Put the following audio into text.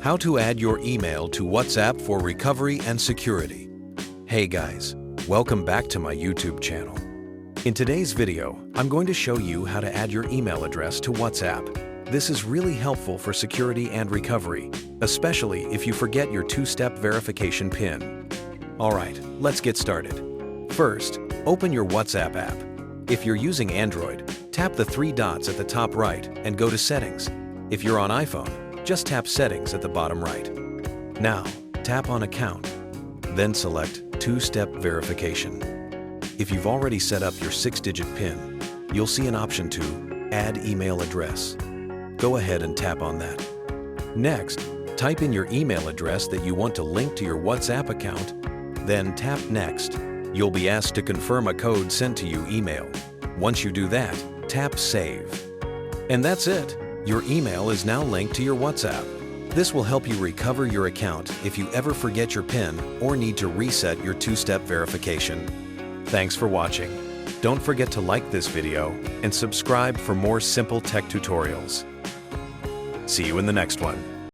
How to add your email to WhatsApp for recovery and security. Hey guys, welcome back to my YouTube channel. In today's video, I'm going to show you how to add your email address to WhatsApp. This is really helpful for security and recovery, especially if you forget your two-step verification PIN. Alright, let's get started. First, open your WhatsApp app. If you're using Android, tap the three dots at the top right and go to Settings. If you're on iPhone, just tap Settings at the bottom right. Now, tap on Account, then select Two-Step Verification. If you've already set up your 6-digit PIN, you'll see an option to Add Email Address. Go ahead and tap on that. Next, type in your email address that you want to link to your WhatsApp account, then tap Next. You'll be asked to confirm a code sent to you email. Once you do that, tap Save. And that's it. Your email is now linked to your WhatsApp. This will help you recover your account if you ever forget your PIN or need to reset your two-step verification. Thanks for watching. Don't forget to like this video and subscribe for more simple tech tutorials. See you in the next one.